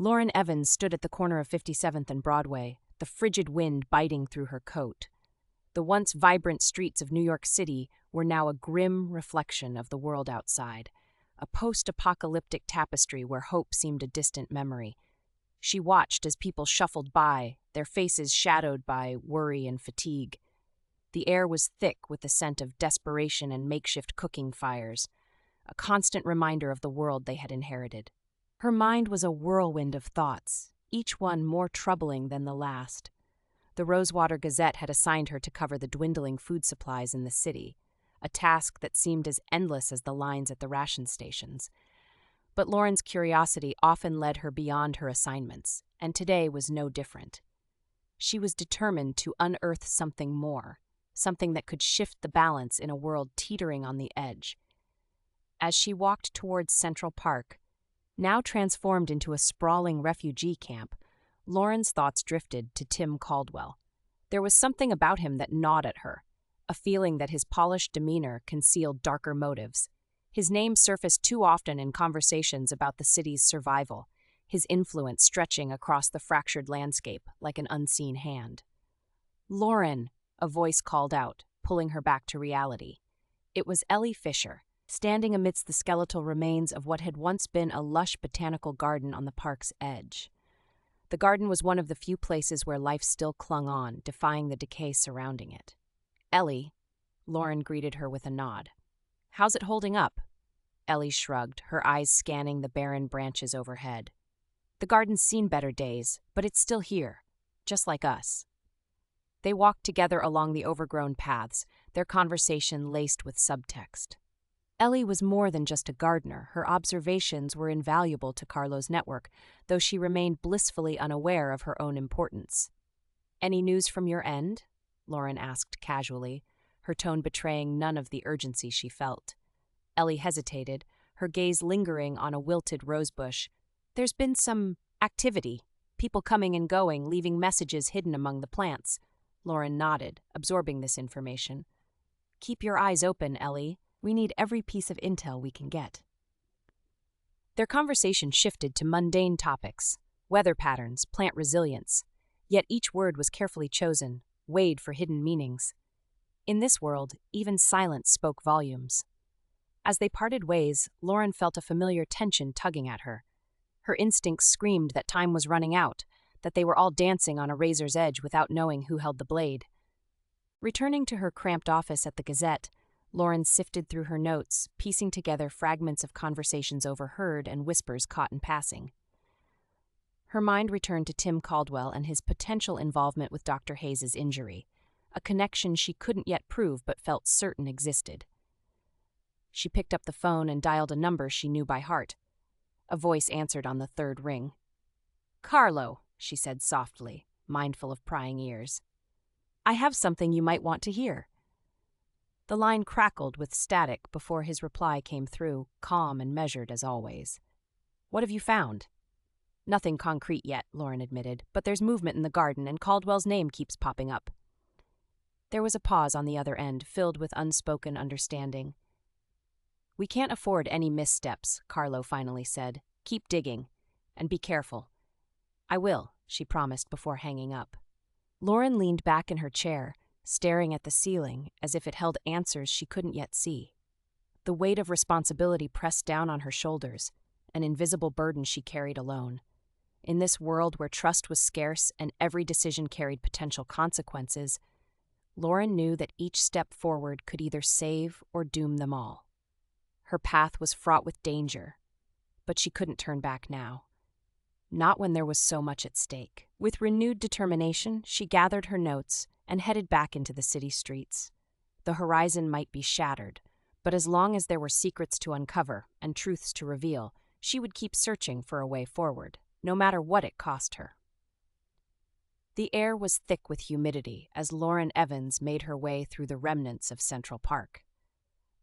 Lauren Evans stood at the corner of 57th and Broadway, the frigid wind biting through her coat. The once vibrant streets of New York City were now a grim reflection of the world outside, a post-apocalyptic tapestry where hope seemed a distant memory. She watched as people shuffled by, their faces shadowed by worry and fatigue. The air was thick with the scent of desperation and makeshift cooking fires, a constant reminder of the world they had inherited. Her mind was a whirlwind of thoughts, each one more troubling than the last. The Rosewater Gazette had assigned her to cover the dwindling food supplies in the city, a task that seemed as endless as the lines at the ration stations. But Lauren's curiosity often led her beyond her assignments, and today was no different. She was determined to unearth something more, something that could shift the balance in a world teetering on the edge. As she walked towards Central Park, now transformed into a sprawling refugee camp, Lauren's thoughts drifted to Tim Caldwell. There was something about him that gnawed at her, a feeling that his polished demeanor concealed darker motives. His name surfaced too often in conversations about the city's survival, his influence stretching across the fractured landscape like an unseen hand. "Lauren," a voice called out, pulling her back to reality. It was Ellie Fisher, standing amidst the skeletal remains of what had once been a lush botanical garden on the park's edge. The garden was one of the few places where life still clung on, defying the decay surrounding it. "Ellie," Lauren greeted her with a nod. "How's it holding up?" Ellie shrugged, her eyes scanning the barren branches overhead. "The garden's seen better days, but it's still here, just like us." They walked together along the overgrown paths, their conversation laced with subtext. Ellie was more than just a gardener. Her observations were invaluable to Kaarlo's network, though she remained blissfully unaware of her own importance. "Any news from your end?" Lauren asked casually, her tone betraying none of the urgency she felt. Ellie hesitated, her gaze lingering on a wilted rosebush. "There's been some activity, people coming and going, leaving messages hidden among the plants." Lauren nodded, absorbing this information. "Keep your eyes open, Ellie. We need every piece of intel we can get." Their conversation shifted to mundane topics, weather patterns, plant resilience, yet each word was carefully chosen, weighed for hidden meanings. In this world, even silence spoke volumes. As they parted ways, Lauren felt a familiar tension tugging at her. Her instincts screamed that time was running out, that they were all dancing on a razor's edge without knowing who held the blade. Returning to her cramped office at the Gazette, Lauren sifted through her notes, piecing together fragments of conversations overheard and whispers caught in passing. Her mind returned to Tim Caldwell and his potential involvement with Dr. Hayes's injury, a connection she couldn't yet prove but felt certain existed. She picked up the phone and dialed a number she knew by heart. A voice answered on the third ring. "Kaarlo," she said softly, mindful of prying ears. "I have something you might want to hear." The line crackled with static before his reply came through, calm and measured as always. "What have you found?" "Nothing concrete yet," Lauren admitted, "but there's movement in the garden and Caldwell's name keeps popping up." There was a pause on the other end, filled with unspoken understanding. "We can't afford any missteps," Kaarlo finally said. "Keep digging. And be careful." "I will," she promised before hanging up. Lauren leaned back in her chair, staring at the ceiling as if it held answers she couldn't yet see. The weight of responsibility pressed down on her shoulders, an invisible burden she carried alone. In this world where trust was scarce and every decision carried potential consequences, Lauren knew that each step forward could either save or doom them all. Her path was fraught with danger, but she couldn't turn back now. Not when there was so much at stake. With renewed determination, she gathered her notes and headed back into the city streets. The horizon might be shattered, but as long as there were secrets to uncover and truths to reveal, she would keep searching for a way forward, no matter what it cost her. The air was thick with humidity as Lauren Evans made her way through the remnants of Central Park.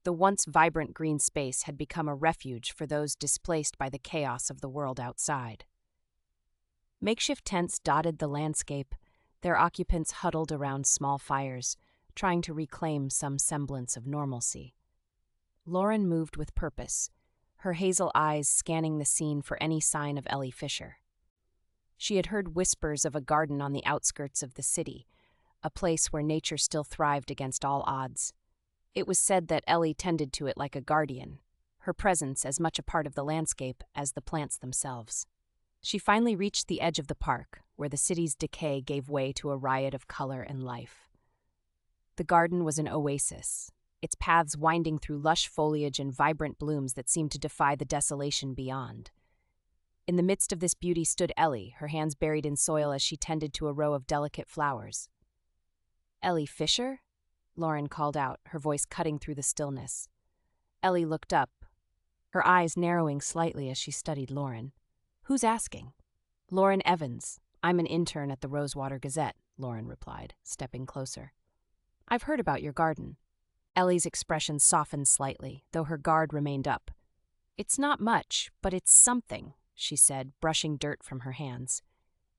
The once vibrant green space had become a refuge for those displaced by the chaos of the world outside. Makeshift tents dotted the landscape, their occupants huddled around small fires, trying to reclaim some semblance of normalcy. Lauren moved with purpose, her hazel eyes scanning the scene for any sign of Ellie Fisher. She had heard whispers of a garden on the outskirts of the city, a place where nature still thrived against all odds. It was said that Ellie tended to it like a guardian, her presence as much a part of the landscape as the plants themselves. She finally reached the edge of the park, where the city's decay gave way to a riot of color and life. The garden was an oasis, its paths winding through lush foliage and vibrant blooms that seemed to defy the desolation beyond. In the midst of this beauty stood Ellie, her hands buried in soil as she tended to a row of delicate flowers. "Ellie Fisher?" Lauren called out, her voice cutting through the stillness. Ellie looked up, her eyes narrowing slightly as she studied Lauren. "Who's asking?" "Lauren Evans. I'm an intern at the Rosewater Gazette," Lauren replied, stepping closer. "I've heard about your garden." Ellie's expression softened slightly, though her guard remained up. "It's not much, but it's something," she said, brushing dirt from her hands.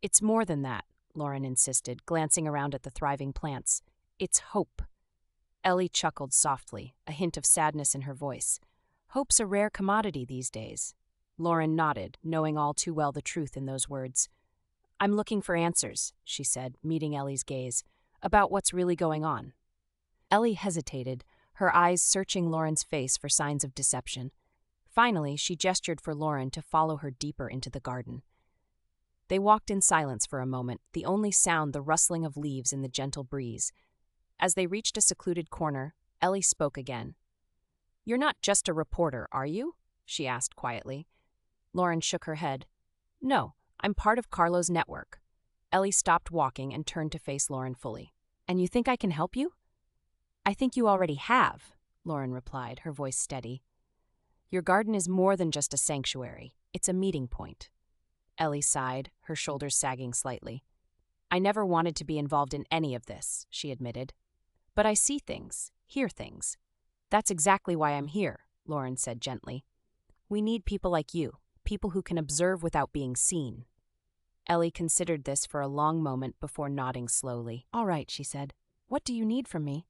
"It's more than that," Lauren insisted, glancing around at the thriving plants. "It's hope." Ellie chuckled softly, a hint of sadness in her voice. "Hope's a rare commodity these days." Lauren nodded, knowing all too well the truth in those words. "I'm looking for answers," she said, meeting Ellie's gaze, "about what's really going on." Ellie hesitated, her eyes searching Lauren's face for signs of deception. Finally, she gestured for Lauren to follow her deeper into the garden. They walked in silence for a moment, the only sound the rustling of leaves in the gentle breeze. As they reached a secluded corner, Ellie spoke again. "You're not just a reporter, are you?" she asked quietly. Lauren shook her head. "No, I'm part of Kaarlo's network." Ellie stopped walking and turned to face Lauren fully. "And you think I can help you?" "I think you already have," Lauren replied, her voice steady. "Your garden is more than just a sanctuary. It's a meeting point." Ellie sighed, her shoulders sagging slightly. "I never wanted to be involved in any of this," she admitted. "But I see things, hear things. That's exactly why I'm here," Lauren said gently. "We need people like you, people who can observe without being seen." Ellie considered this for a long moment before nodding slowly. "All right," she said. "What do you need from me?"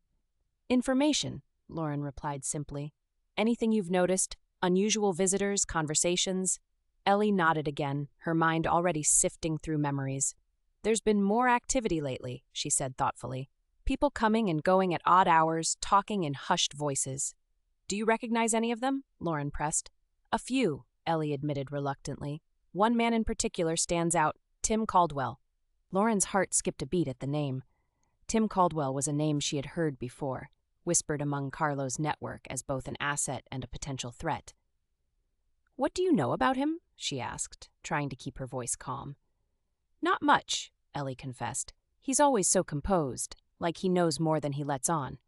"Information," Lauren replied simply. "Anything you've noticed? Unusual visitors, conversations?" Ellie nodded again, her mind already sifting through memories. "There's been more activity lately," she said thoughtfully. "People coming and going at odd hours, talking in hushed voices." "Do you recognize any of them?" Lauren pressed. "A few," Ellie admitted reluctantly. "One man in particular stands out, Tim Caldwell." Lauren's heart skipped a beat at the name. Tim Caldwell was a name she had heard before, whispered among Kaarlo's network as both an asset and a potential threat. "What do you know about him?" she asked, trying to keep her voice calm. "Not much," Ellie confessed. "He's always so composed, like he knows more than he lets on."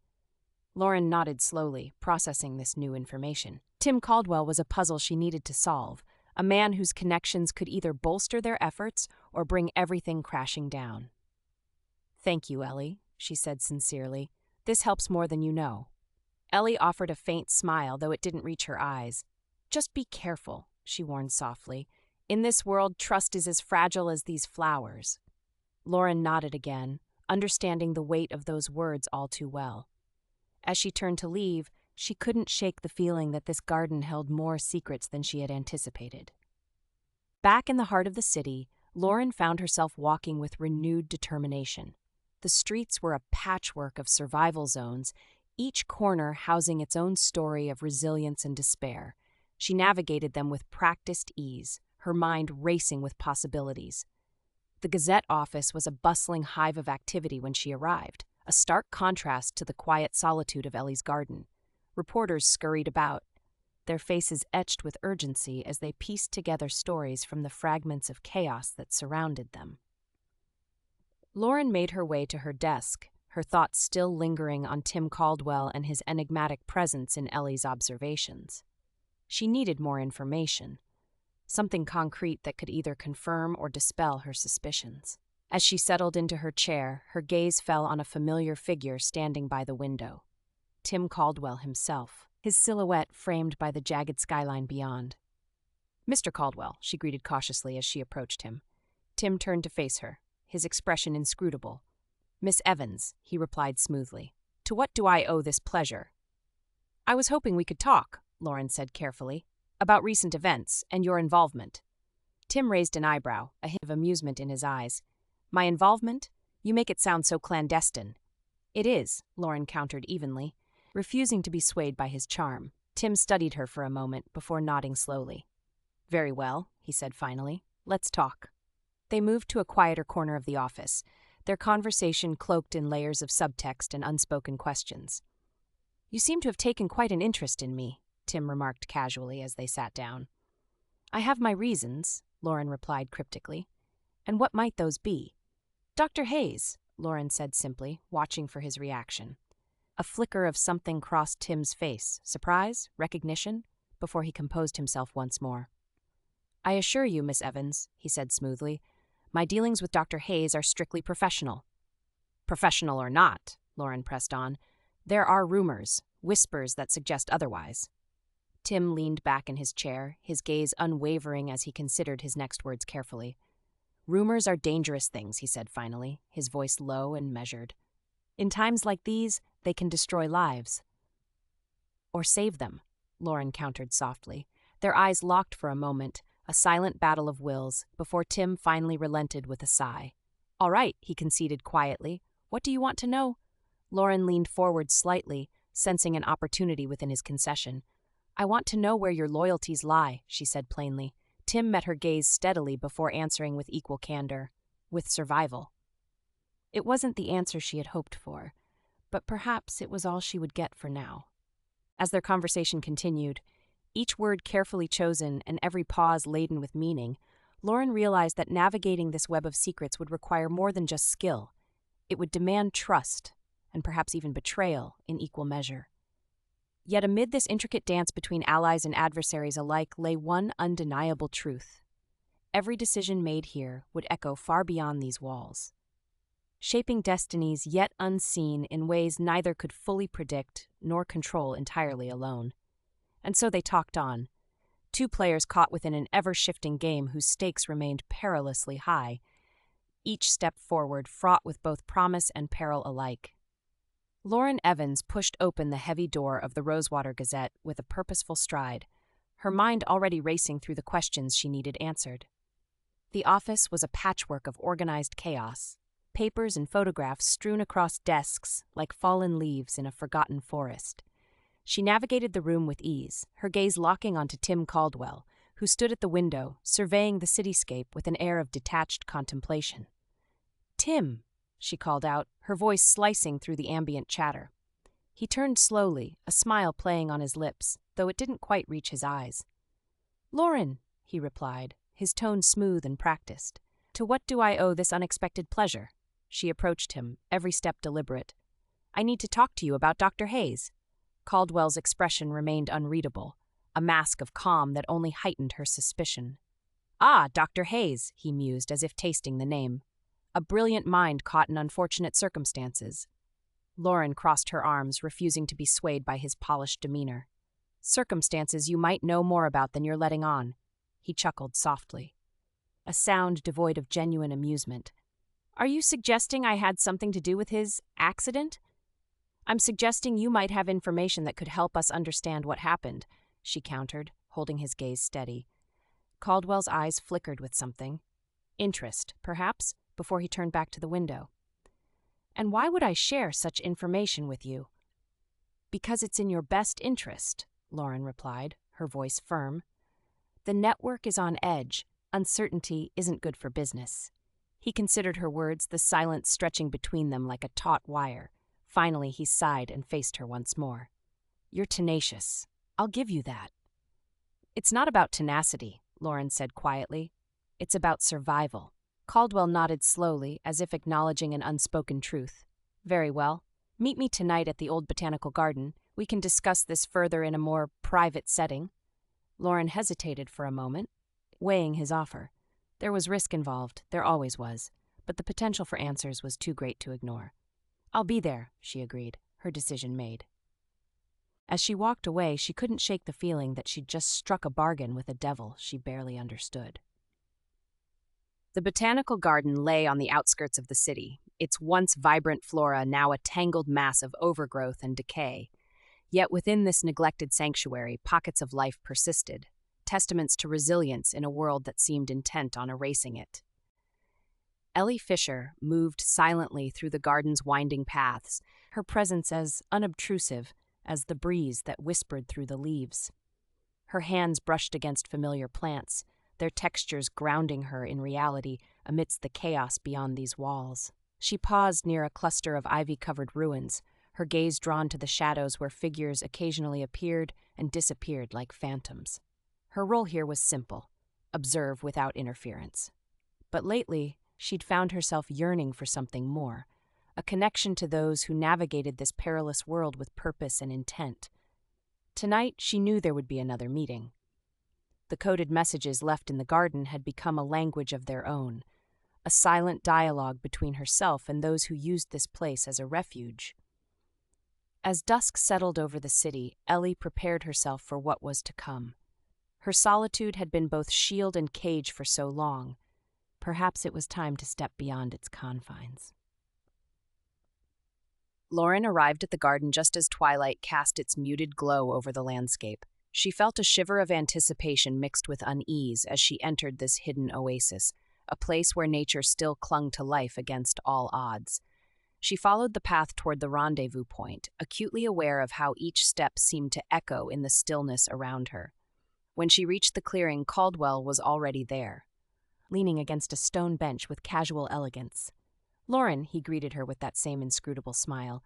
Lauren nodded slowly, processing this new information. Tim Caldwell was a puzzle she needed to solve, a man whose connections could either bolster their efforts or bring everything crashing down. "Thank you, Ellie," she said sincerely. "This helps more than you know." Ellie offered a faint smile, though it didn't reach her eyes. "Just be careful," she warned softly. "In this world, trust is as fragile as these flowers." Lauren nodded again, understanding the weight of those words all too well. As she turned to leave, she couldn't shake the feeling that this garden held more secrets than she had anticipated. Back in the heart of the city, Lauren found herself walking with renewed determination. The streets were a patchwork of survival zones, each corner housing its own story of resilience and despair. She navigated them with practiced ease, her mind racing with possibilities. The Gazette office was a bustling hive of activity when she arrived, a stark contrast to the quiet solitude of Ellie's garden. Reporters scurried about, their faces etched with urgency as they pieced together stories from the fragments of chaos that surrounded them. Lauren made her way to her desk, her thoughts still lingering on Tim Caldwell and his enigmatic presence in Ellie's observations. She needed more information, something concrete that could either confirm or dispel her suspicions. As she settled into her chair, her gaze fell on a familiar figure standing by the window. Tim Caldwell himself, his silhouette framed by the jagged skyline beyond. "Mr. Caldwell," she greeted cautiously as she approached him. Tim turned to face her, his expression inscrutable. "Miss Evans," he replied smoothly. "To what do I owe this pleasure?" "I was hoping we could talk," Lauren said carefully, "about recent events and your involvement." Tim raised an eyebrow, a hint of amusement in his eyes. My involvement? You make it sound so clandestine. It is, Lauren countered evenly, refusing to be swayed by his charm. Tim studied her for a moment before nodding slowly. Very well, he said finally. Let's talk. They moved to a quieter corner of the office, their conversation cloaked in layers of subtext and unspoken questions. You seem to have taken quite an interest in me, Tim remarked casually as they sat down. I have my reasons, Lauren replied cryptically. And what might those be? Dr. Hayes, Lauren said simply, watching for his reaction. A flicker of something crossed Tim's face, surprise, recognition, before he composed himself once more. I assure you, Miss Evans, he said smoothly, my dealings with Dr. Hayes are strictly professional. Professional or not, Lauren pressed on, there are rumors, whispers that suggest otherwise. Tim leaned back in his chair, his gaze unwavering as he considered his next words carefully. Rumors are dangerous things, he said finally, his voice low and measured. In times like these, they can destroy lives. Or save them, Lauren countered softly. Their eyes locked for a moment, a silent battle of wills, before Tim finally relented with a sigh. All right, he conceded quietly. What do you want to know? Lauren leaned forward slightly, sensing an opportunity within his concession. I want to know where your loyalties lie, she said plainly. Tim met her gaze steadily before answering with equal candor. With survival. It wasn't the answer she had hoped for, but perhaps it was all she would get for now. As their conversation continued, each word carefully chosen and every pause laden with meaning, Lauren realized that navigating this web of secrets would require more than just skill. It would demand trust, and perhaps even betrayal, in equal measure. Yet amid this intricate dance between allies and adversaries alike lay one undeniable truth. Every decision made here would echo far beyond these walls, shaping destinies yet unseen in ways neither could fully predict nor control entirely alone. And so they talked on, two players caught within an ever-shifting game whose stakes remained perilously high, each step forward fraught with both promise and peril alike. Lauren Evans pushed open the heavy door of the Rosewater Gazette with a purposeful stride, her mind already racing through the questions she needed answered. The office was a patchwork of organized chaos, papers and photographs strewn across desks like fallen leaves in a forgotten forest. She navigated the room with ease, her gaze locking onto Tim Caldwell, who stood at the window, surveying the cityscape with an air of detached contemplation. Tim, she called out, her voice slicing through the ambient chatter. He turned slowly, a smile playing on his lips, though it didn't quite reach his eyes. Lauren, he replied, his tone smooth and practiced. To what do I owe this unexpected pleasure? She approached him, every step deliberate. I need to talk to you about Dr. Hayes. Caldwell's expression remained unreadable, a mask of calm that only heightened her suspicion. Ah, Dr. Hayes, he mused as if tasting the name. A brilliant mind caught in unfortunate circumstances. Lauren crossed her arms, refusing to be swayed by his polished demeanor. Circumstances you might know more about than you're letting on. He chuckled softly, a sound devoid of genuine amusement. Are you suggesting I had something to do with his accident? I'm suggesting you might have information that could help us understand what happened, she countered, holding his gaze steady. Caldwell's eyes flickered with something. Interest, perhaps, before he turned back to the window. And why would I share such information with you? Because it's in your best interest, Lauren replied, her voice firm. The network is on edge. Uncertainty isn't good for business. He considered her words, the silence stretching between them like a taut wire. Finally, he sighed and faced her once more. You're tenacious. I'll give you that. It's not about tenacity, Lauren said quietly. It's about survival. Caldwell nodded slowly, as if acknowledging an unspoken truth. Very well. Meet me tonight at the old botanical garden. We can discuss this further in a more private setting. Lauren hesitated for a moment, weighing his offer. There was risk involved, there always was, but the potential for answers was too great to ignore. I'll be there, she agreed, her decision made. As she walked away, she couldn't shake the feeling that she'd just struck a bargain with a devil she barely understood. The botanical garden lay on the outskirts of the city, its once vibrant flora now a tangled mass of overgrowth and decay. Yet within this neglected sanctuary, pockets of life persisted, testaments to resilience in a world that seemed intent on erasing it. Ellie Fisher moved silently through the garden's winding paths, her presence as unobtrusive as the breeze that whispered through the leaves. Her hands brushed against familiar plants, their textures grounding her in reality amidst the chaos beyond these walls. She paused near a cluster of ivy-covered ruins, her gaze drawn to the shadows where figures occasionally appeared and disappeared like phantoms. Her role here was simple: observe without interference. But lately, she'd found herself yearning for something more, a connection to those who navigated this perilous world with purpose and intent. Tonight, she knew there would be another meeting. The coded messages left in the garden had become a language of their own, a silent dialogue between herself and those who used this place as a refuge. As dusk settled over the city, Ellie prepared herself for what was to come. Her solitude had been both shield and cage for so long. Perhaps it was time to step beyond its confines. Lauren arrived at the garden just as twilight cast its muted glow over the landscape. She felt a shiver of anticipation mixed with unease as she entered this hidden oasis, a place where nature still clung to life against all odds. She followed the path toward the rendezvous point, acutely aware of how each step seemed to echo in the stillness around her. When she reached the clearing, Caldwell was already there, leaning against a stone bench with casual elegance. "Lauren," he greeted her with that same inscrutable smile.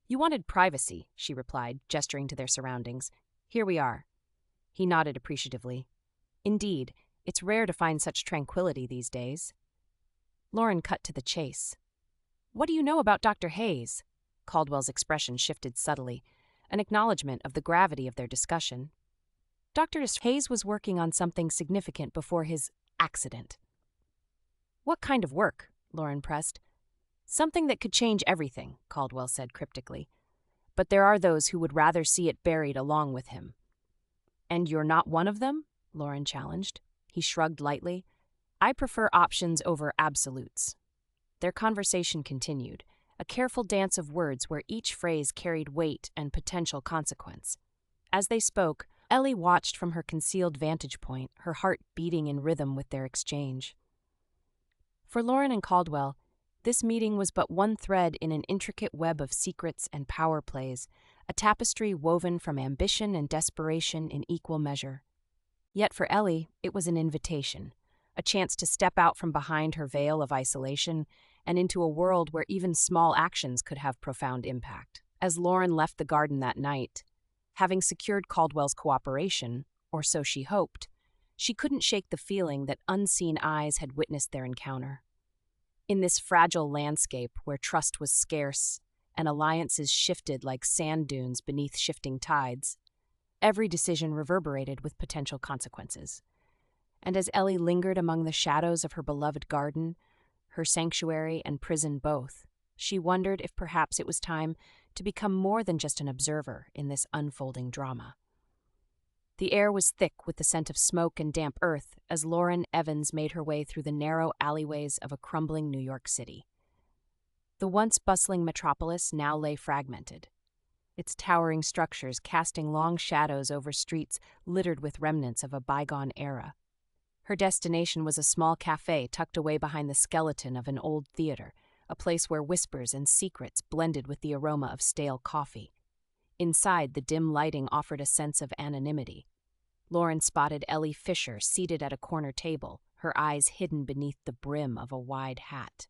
"You wanted privacy," she replied, gesturing to their surroundings. "Here we are." He nodded appreciatively. "Indeed, it's rare to find such tranquility these days." Lauren cut to the chase. "What do you know about Dr. Hayes?" Caldwell's expression shifted subtly, an acknowledgement of the gravity of their discussion. "Dr. Hayes was working on something significant before his accident." "What kind of work?" Lauren pressed. "Something that could change everything," Caldwell said cryptically. "But there are those who would rather see it buried along with him." "And you're not one of them?" Lauren challenged. He shrugged lightly. "I prefer options over absolutes." Their conversation continued, a careful dance of words where each phrase carried weight and potential consequence. As they spoke, Ellie watched from her concealed vantage point, her heart beating in rhythm with their exchange. For Lauren and Caldwell, this meeting was but one thread in an intricate web of secrets and power plays, a tapestry woven from ambition and desperation in equal measure. Yet for Ellie, it was an invitation, a chance to step out from behind her veil of isolation and into a world where even small actions could have profound impact. As Lauren left the garden that night, having secured Caldwell's cooperation, or so she hoped, she couldn't shake the feeling that unseen eyes had witnessed their encounter. In this fragile landscape where trust was scarce and alliances shifted like sand dunes beneath shifting tides, every decision reverberated with potential consequences. And as Ellie lingered among the shadows of her beloved garden, her sanctuary and prison both, she wondered if perhaps it was time to become more than just an observer in this unfolding drama. The air was thick with the scent of smoke and damp earth as Lauren Evans made her way through the narrow alleyways of a crumbling New York City. The once bustling metropolis now lay fragmented, its towering structures casting long shadows over streets littered with remnants of a bygone era. Her destination was a small cafe tucked away behind the skeleton of an old theater, a place where whispers and secrets blended with the aroma of stale coffee. Inside, the dim lighting offered a sense of anonymity. Lauren spotted Ellie Fisher seated at a corner table, her eyes hidden beneath the brim of a wide hat.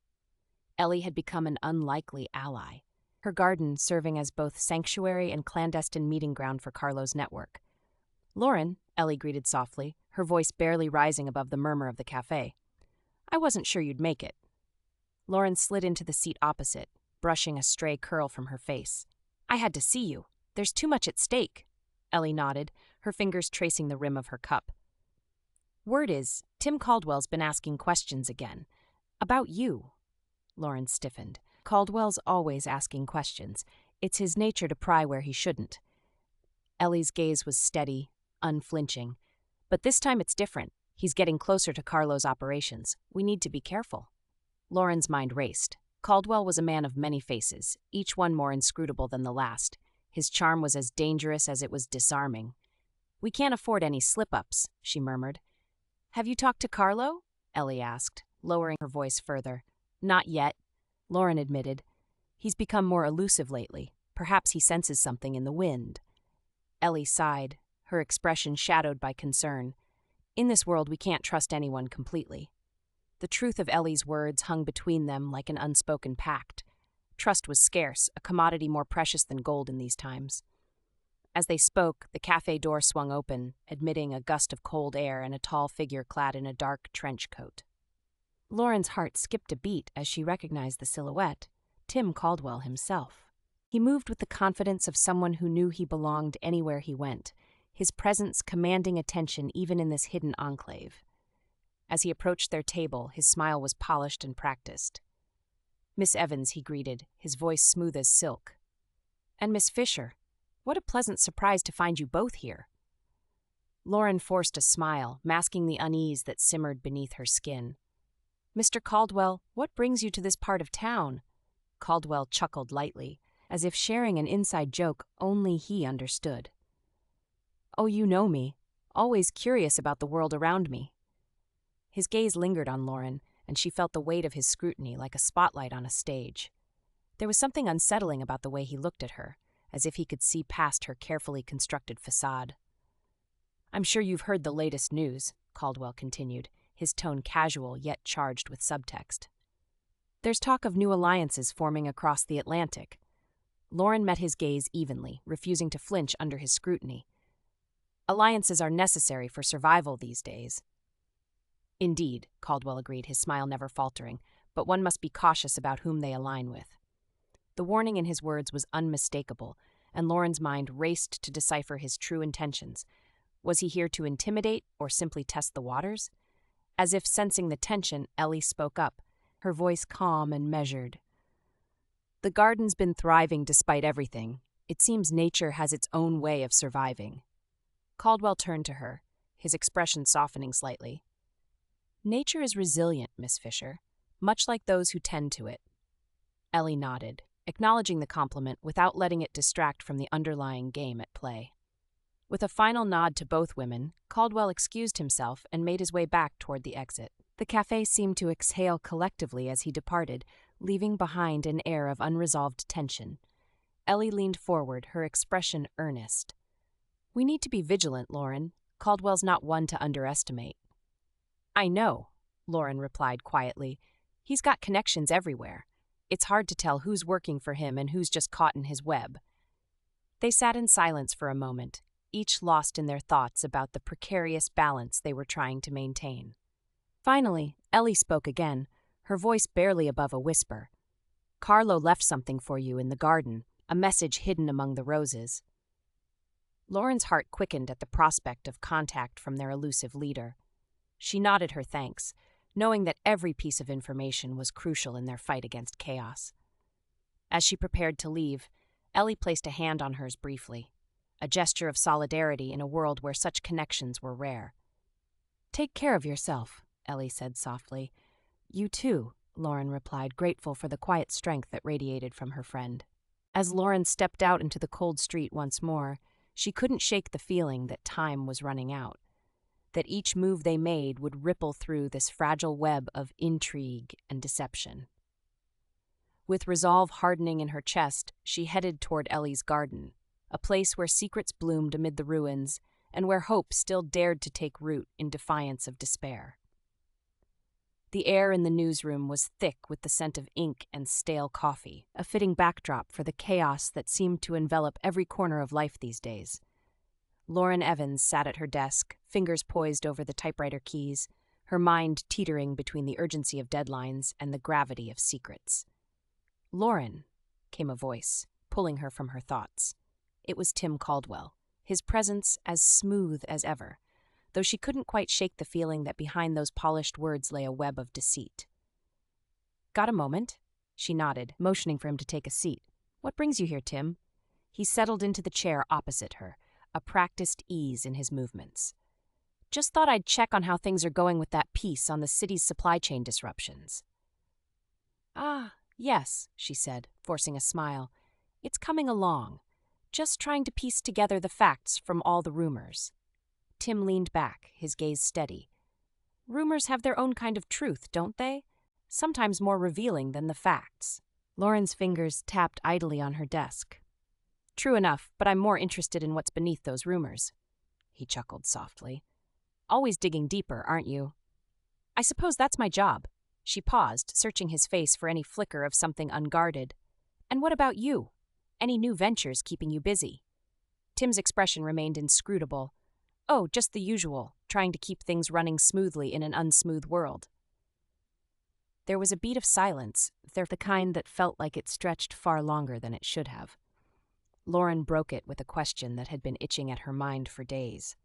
Ellie had become an unlikely ally, her garden serving as both sanctuary and clandestine meeting ground for Kaarlo's network. "Lauren," Ellie greeted softly, her voice barely rising above the murmur of the cafe. "I wasn't sure you'd make it." Lauren slid into the seat opposite, brushing a stray curl from her face. "I had to see you. There's too much at stake." Ellie nodded, her fingers tracing the rim of her cup. "Word is, Tim Caldwell's been asking questions again. About you." Lauren stiffened. "Caldwell's always asking questions. It's his nature to pry where he shouldn't." Ellie's gaze was steady, unflinching. "But this time it's different. He's getting closer to Kaarlo's operations. We need to be careful." Lauren's mind raced. Caldwell was a man of many faces, each one more inscrutable than the last. His charm was as dangerous as it was disarming. We can't afford any slip-ups, she murmured. Have you talked to Kaarlo? Ellie asked, lowering her voice further. Not yet, Lauren admitted. He's become more elusive lately. Perhaps he senses something in the wind. Ellie sighed, her expression shadowed by concern. In this world, we can't trust anyone completely. The truth of Ellie's words hung between them like an unspoken pact. Trust was scarce, a commodity more precious than gold in these times. As they spoke, the cafe door swung open, admitting a gust of cold air and a tall figure clad in a dark trench coat. Lauren's heart skipped a beat as she recognized the silhouette, Tim Caldwell himself. He moved with the confidence of someone who knew he belonged anywhere he went, his presence commanding attention even in this hidden enclave. As he approached their table, his smile was polished and practiced. Miss Evans, he greeted, his voice smooth as silk. And Miss Fisher, what a pleasant surprise to find you both here. Lauren forced a smile, masking the unease that simmered beneath her skin. Mr. Caldwell, what brings you to this part of town? Caldwell chuckled lightly, as if sharing an inside joke only he understood. Oh, you know me, always curious about the world around me. His gaze lingered on Lauren, and she felt the weight of his scrutiny like a spotlight on a stage. There was something unsettling about the way he looked at her, as if he could see past her carefully constructed facade. I'm sure you've heard the latest news, Caldwell continued, his tone casual yet charged with subtext. There's talk of new alliances forming across the Atlantic. Lauren met his gaze evenly, refusing to flinch under his scrutiny. Alliances are necessary for survival these days. Indeed, Caldwell agreed, his smile never faltering, but one must be cautious about whom they align with. The warning in his words was unmistakable, and Lauren's mind raced to decipher his true intentions. Was he here to intimidate or simply test the waters? As if sensing the tension, Ellie spoke up, her voice calm and measured. The garden's been thriving despite everything. It seems nature has its own way of surviving. Caldwell turned to her, his expression softening slightly. Nature is resilient, Miss Fisher, much like those who tend to it. Ellie nodded, acknowledging the compliment without letting it distract from the underlying game at play. With a final nod to both women, Caldwell excused himself and made his way back toward the exit. The cafe seemed to exhale collectively as he departed, leaving behind an air of unresolved tension. Ellie leaned forward, her expression earnest. We need to be vigilant, Lauren. Caldwell's not one to underestimate. I know, Lauren replied quietly. He's got connections everywhere. It's hard to tell who's working for him and who's just caught in his web. They sat in silence for a moment, each lost in their thoughts about the precarious balance they were trying to maintain. Finally, Ellie spoke again, her voice barely above a whisper. Kaarlo left something for you in the garden, a message hidden among the roses. Lauren's heart quickened at the prospect of contact from their elusive leader. She nodded her thanks, knowing that every piece of information was crucial in their fight against chaos. As she prepared to leave, Ellie placed a hand on hers briefly, a gesture of solidarity in a world where such connections were rare. Take care of yourself, Ellie said softly. You too, Lauren replied, grateful for the quiet strength that radiated from her friend. As Lauren stepped out into the cold street once more, she couldn't shake the feeling that time was running out, that each move they made would ripple through this fragile web of intrigue and deception. With resolve hardening in her chest, she headed toward Ellie's garden, a place where secrets bloomed amid the ruins and where hope still dared to take root in defiance of despair. The air in the newsroom was thick with the scent of ink and stale coffee, a fitting backdrop for the chaos that seemed to envelop every corner of life these days. Lauren Evans sat at her desk, fingers poised over the typewriter keys, her mind teetering between the urgency of deadlines and the gravity of secrets. Lauren, came a voice, pulling her from her thoughts. It was Tim Caldwell, his presence as smooth as ever, though she couldn't quite shake the feeling that behind those polished words lay a web of deceit. Got a moment? She nodded, motioning for him to take a seat. What brings you here, Tim? He settled into the chair opposite her, a practiced ease in his movements. Just thought I'd check on how things are going with that piece on the city's supply chain disruptions. Ah, yes, she said, forcing a smile. It's coming along. Just trying to piece together the facts from all the rumors. Tim leaned back, his gaze steady. Rumors have their own kind of truth, don't they? Sometimes more revealing than the facts. Lauren's fingers tapped idly on her desk. True enough, but I'm more interested in what's beneath those rumors. He chuckled softly. Always digging deeper, aren't you? I suppose that's my job. She paused, searching his face for any flicker of something unguarded. And what about you? Any new ventures keeping you busy? Tim's expression remained inscrutable. Oh, just the usual, trying to keep things running smoothly in an unsmooth world. There was a beat of silence, the kind that felt like it stretched far longer than it should have. Lauren broke it with a question that had been itching at her mind for days.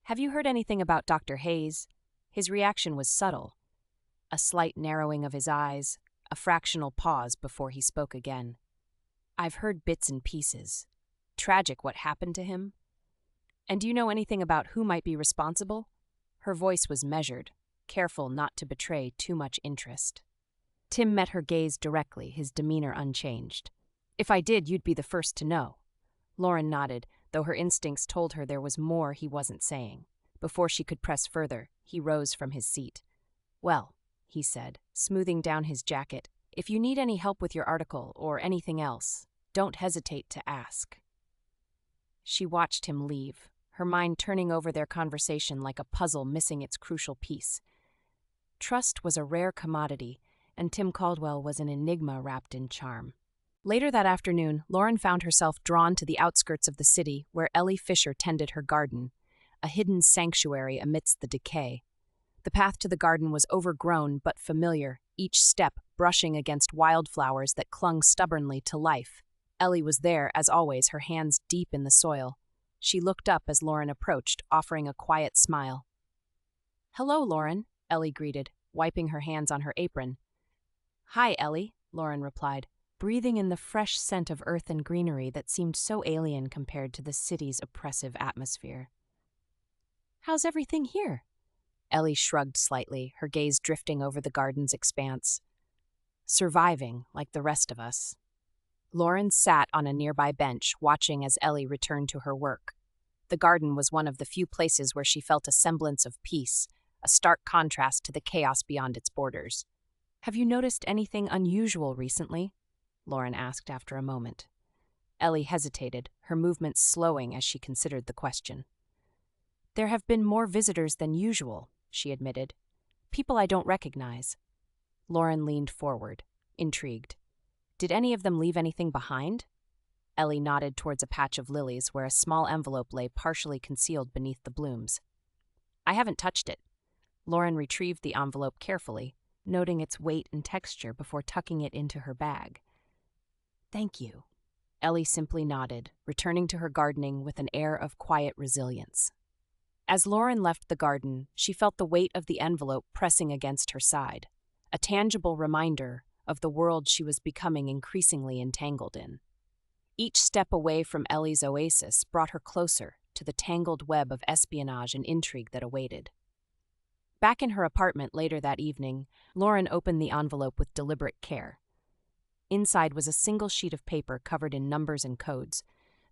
Have you heard anything about Dr. Hayes? His reaction was subtle. A slight narrowing of his eyes, a fractional pause before he spoke again. I've heard bits and pieces. Tragic what happened to him. And do you know anything about who might be responsible? Her voice was measured, careful not to betray too much interest. Tim met her gaze directly, his demeanor unchanged. If I did, you'd be the first to know. Lauren nodded, though her instincts told her there was more he wasn't saying. Before she could press further, he rose from his seat. Well, he said, smoothing down his jacket, if you need any help with your article or anything else, don't hesitate to ask. She watched him leave, her mind turning over their conversation like a puzzle missing its crucial piece. Trust was a rare commodity, and Tim Caldwell was an enigma wrapped in charm. Later that afternoon, Lauren found herself drawn to the outskirts of the city where Ellie Fisher tended her garden, a hidden sanctuary amidst the decay. The path to the garden was overgrown but familiar, each step brushing against wildflowers that clung stubbornly to life. Ellie was there, as always, her hands deep in the soil. She looked up as Lauren approached, offering a quiet smile. Hello, Lauren, Ellie greeted, wiping her hands on her apron. Hi, Ellie, Lauren replied, breathing in the fresh scent of earth and greenery that seemed so alien compared to the city's oppressive atmosphere. How's everything here? Ellie shrugged slightly, her gaze drifting over the garden's expanse. Surviving, like the rest of us. Lauren sat on a nearby bench, watching as Ellie returned to her work. The garden was one of the few places where she felt a semblance of peace, a stark contrast to the chaos beyond its borders. Have you noticed anything unusual recently? Lauren asked after a moment. Ellie hesitated, her movements slowing as she considered the question. There have been more visitors than usual, she admitted. People I don't recognize. Lauren leaned forward, intrigued. Did any of them leave anything behind? Ellie nodded towards a patch of lilies where a small envelope lay partially concealed beneath the blooms. I haven't touched it. Lauren retrieved the envelope carefully, noting its weight and texture before tucking it into her bag. Thank you. Ellie simply nodded, returning to her gardening with an air of quiet resilience. As Lauren left the garden, she felt the weight of the envelope pressing against her side, a tangible reminder of the world she was becoming increasingly entangled in. Each step away from Ellie's oasis brought her closer to the tangled web of espionage and intrigue that awaited. Back in her apartment later that evening, Lauren opened the envelope with deliberate care. Inside was a single sheet of paper covered in numbers and codes,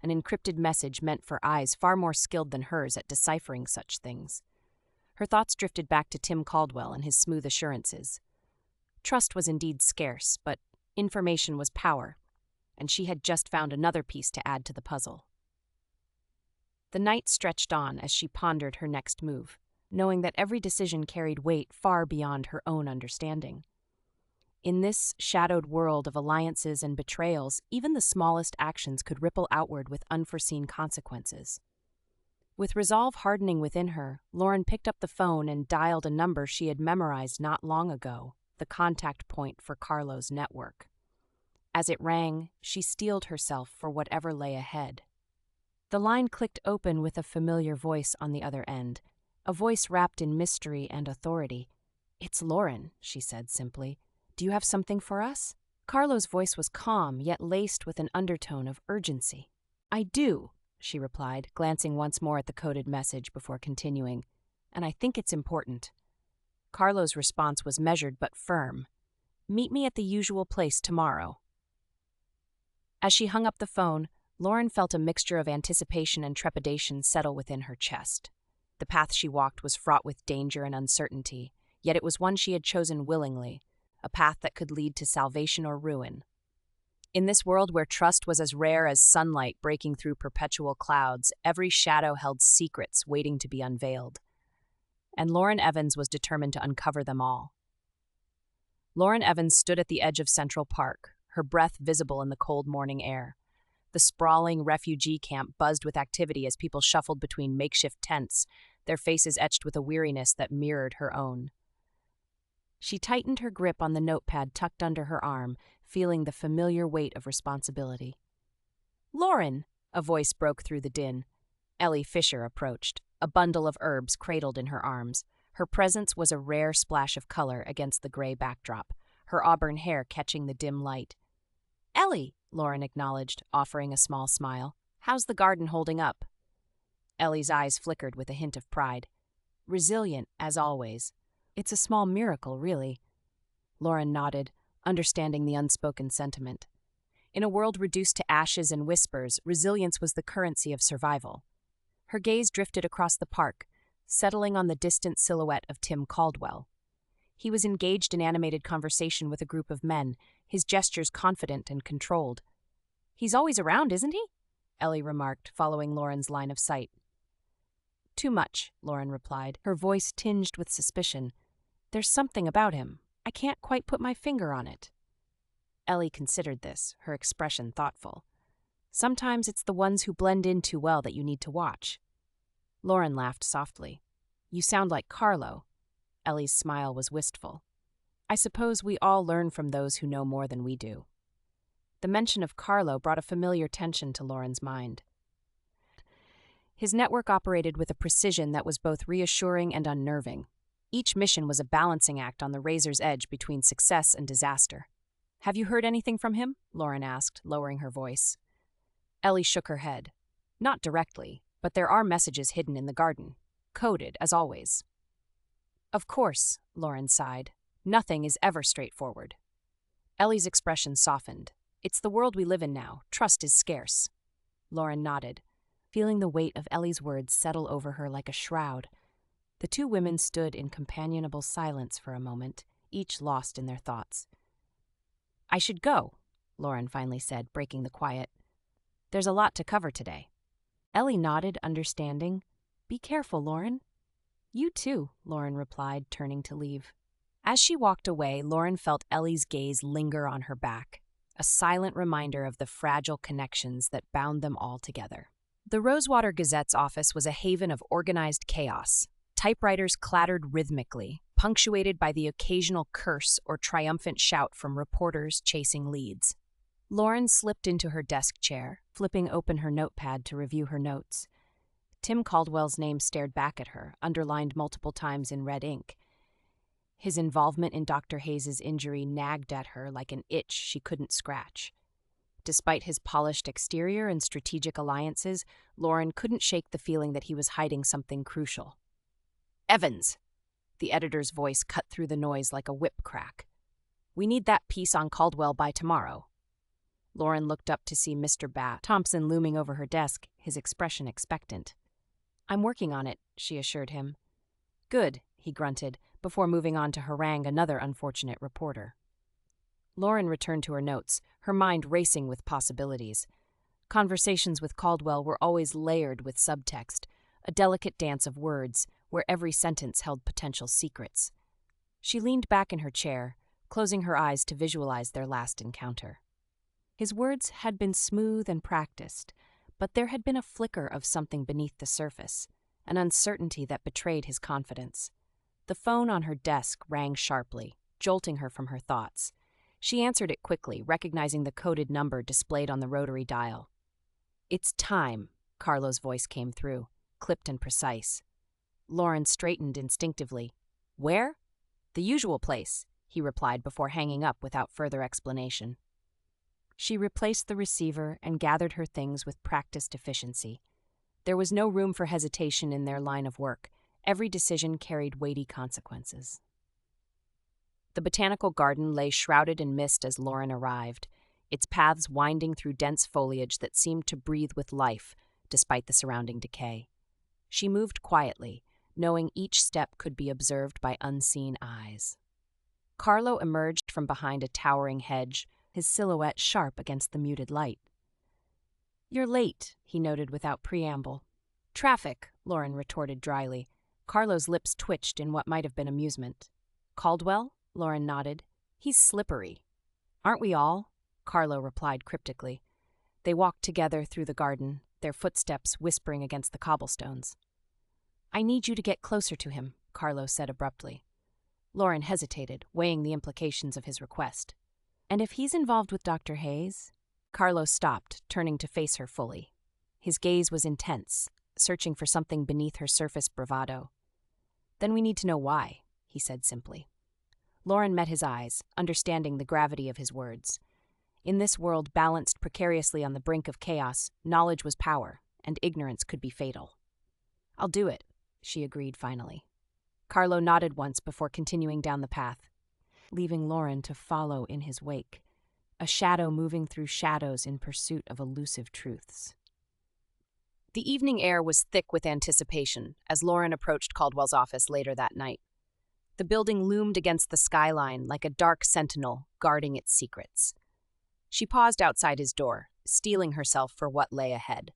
an encrypted message meant for eyes far more skilled than hers at deciphering such things. Her thoughts drifted back to Tim Caldwell and his smooth assurances. Trust was indeed scarce, but information was power, and she had just found another piece to add to the puzzle. The night stretched on as she pondered her next move, knowing that every decision carried weight far beyond her own understanding. In this shadowed world of alliances and betrayals, even the smallest actions could ripple outward with unforeseen consequences. With resolve hardening within her, Lauren picked up the phone and dialed a number she had memorized not long ago, the contact point for Kaarlo's network. As it rang, she steeled herself for whatever lay ahead. The line clicked open with a familiar voice on the other end, a voice wrapped in mystery and authority. "It's Lauren," she said simply. "Do you have something for us?" Kaarlo's voice was calm, yet laced with an undertone of urgency. "I do," she replied, glancing once more at the coded message before continuing. "And I think it's important." Kaarlo's response was measured but firm. "Meet me at the usual place tomorrow." As she hung up the phone, Lauren felt a mixture of anticipation and trepidation settle within her chest. The path she walked was fraught with danger and uncertainty, yet it was one she had chosen willingly, a path that could lead to salvation or ruin. In this world where trust was as rare as sunlight breaking through perpetual clouds, every shadow held secrets waiting to be unveiled. And Lauren Evans was determined to uncover them all. Lauren Evans stood at the edge of Central Park, her breath visible in the cold morning air. The sprawling refugee camp buzzed with activity as people shuffled between makeshift tents, their faces etched with a weariness that mirrored her own. She tightened her grip on the notepad tucked under her arm, feeling the familiar weight of responsibility. "Lauren!" a voice broke through the din. Ellie Fisher approached, a bundle of herbs cradled in her arms. Her presence was a rare splash of color against the gray backdrop, her auburn hair catching the dim light. "Ellie," Lauren acknowledged, offering a small smile. "How's the garden holding up?" Ellie's eyes flickered with a hint of pride. "Resilient, as always. It's a small miracle, really." Lauren nodded, understanding the unspoken sentiment. In a world reduced to ashes and whispers, resilience was the currency of survival. Her gaze drifted across the park, settling on the distant silhouette of Tim Caldwell. He was engaged in animated conversation with a group of men, his gestures confident and controlled. "He's always around, isn't he?" Ellie remarked, following Lauren's line of sight. "Too much," Lauren replied, her voice tinged with suspicion. "There's something about him. I can't quite put my finger on it." Ellie considered this, her expression thoughtful. "Sometimes it's the ones who blend in too well that you need to watch." Lauren laughed softly. "You sound like Kaarlo." Ellie's smile was wistful. "I suppose we all learn from those who know more than we do." The mention of Kaarlo brought a familiar tension to Lauren's mind. His network operated with a precision that was both reassuring and unnerving. Each mission was a balancing act on the razor's edge between success and disaster. "Have you heard anything from him?" Lauren asked, lowering her voice. Ellie shook her head. "Not directly, but there are messages hidden in the garden. Coded, as always." "Of course," Lauren sighed. "Nothing is ever straightforward." Ellie's expression softened. "It's the world we live in now. Trust is scarce." Lauren nodded, feeling the weight of Ellie's words settle over her like a shroud. The two women stood in companionable silence for a moment, each lost in their thoughts. "I should go," Lauren finally said, breaking the quiet. "There's a lot to cover today." Ellie nodded, understanding. "Be careful, Lauren." "You too," Lauren replied, turning to leave. As she walked away, Lauren felt Ellie's gaze linger on her back, a silent reminder of the fragile connections that bound them all together. The Rosewater Gazette's office was a haven of organized chaos. Typewriters clattered rhythmically, punctuated by the occasional curse or triumphant shout from reporters chasing leads. Lauren slipped into her desk chair, flipping open her notepad to review her notes. Tim Caldwell's name stared back at her, underlined multiple times in red ink. His involvement in Dr. Hayes's injury nagged at her like an itch she couldn't scratch. Despite his polished exterior and strategic alliances, Lauren couldn't shake the feeling that he was hiding something crucial. "Evans!" The editor's voice cut through the noise like a whip crack. "We need that piece on Caldwell by tomorrow." Lauren looked up to see Mr. Thompson looming over her desk, his expression expectant. "I'm working on it," she assured him. "Good," he grunted, before moving on to harangue another unfortunate reporter. Lauren returned to her notes, her mind racing with possibilities. Conversations with Caldwell were always layered with subtext, a delicate dance of words, where every sentence held potential secrets. She leaned back in her chair, closing her eyes to visualize their last encounter. His words had been smooth and practiced, but there had been a flicker of something beneath the surface, an uncertainty that betrayed his confidence. The phone on her desk rang sharply, jolting her from her thoughts. She answered it quickly, recognizing the coded number displayed on the rotary dial. "It's time," Kaarlo's voice came through, clipped and precise. Lauren straightened instinctively. "Where?" "The usual place," he replied before hanging up without further explanation. She replaced the receiver and gathered her things with practiced efficiency. There was no room for hesitation in their line of work. Every decision carried weighty consequences. The botanical garden lay shrouded in mist as Lauren arrived, its paths winding through dense foliage that seemed to breathe with life, despite the surrounding decay. She moved quietly, knowing each step could be observed by unseen eyes. Kaarlo emerged from behind a towering hedge, his silhouette sharp against the muted light. "You're late," he noted without preamble. "Traffic," Lauren retorted dryly. Kaarlo's lips twitched in what might have been amusement. "Caldwell?" Lauren nodded. "He's slippery." "Aren't we all?" Kaarlo replied cryptically. They walked together through the garden, their footsteps whispering against the cobblestones. "I need you to get closer to him," Kaarlo said abruptly. Lauren hesitated, weighing the implications of his request. "And if he's involved with Dr. Hayes?" Kaarlo stopped, turning to face her fully. His gaze was intense, searching for something beneath her surface bravado. "Then we need to know why," he said simply. Lauren met his eyes, understanding the gravity of his words. In this world balanced precariously on the brink of chaos, knowledge was power, and ignorance could be fatal. "I'll do it," she agreed finally. Kaarlo nodded once before continuing down the path, leaving Lauren to follow in his wake, a shadow moving through shadows in pursuit of elusive truths. The evening air was thick with anticipation as Lauren approached Caldwell's office later that night. The building loomed against the skyline like a dark sentinel guarding its secrets. She paused outside his door, steeling herself for what lay ahead.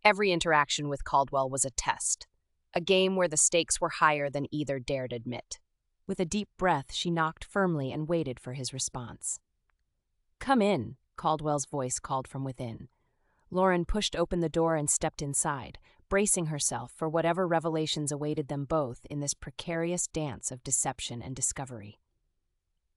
Every interaction with Caldwell was a test, a game where the stakes were higher than either dared admit. With a deep breath, she knocked firmly and waited for his response. "Come in," Caldwell's voice called from within. Lauren pushed open the door and stepped inside, bracing herself for whatever revelations awaited them both in this precarious dance of deception and discovery.